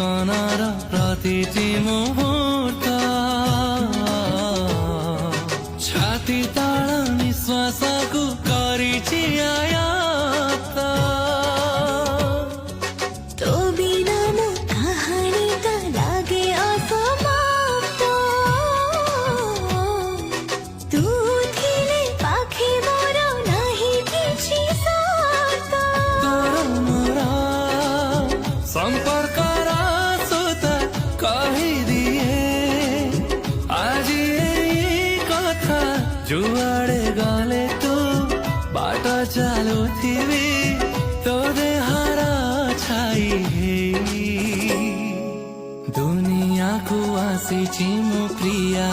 ଜୀବନର ପ୍ରତିଟି ମୁହୂର୍ତ୍ତ ଛାତି ତଳ ନିଶ୍ୱାସକୁ କରିଛି ଆୟତ୍ତ तो बिना मो कहानी का लागे असमाप्त तू थिले पाखे मोर नाही किछि साथ ତୋର ମୋର ସମ୍ପର୍କର ସୁତ କହିଦିଏ ଆଜି ଏଇ କଥା ଯୁଆଡ଼େ ଗଲେ ତୁ ବାଟ ଚାଲୁଥିବି ତୋ ଦେହର ଛାଇ ହେଇ ଦୁନିଆକୁ ଆସିଛି ମୋ ପ୍ରିୟା।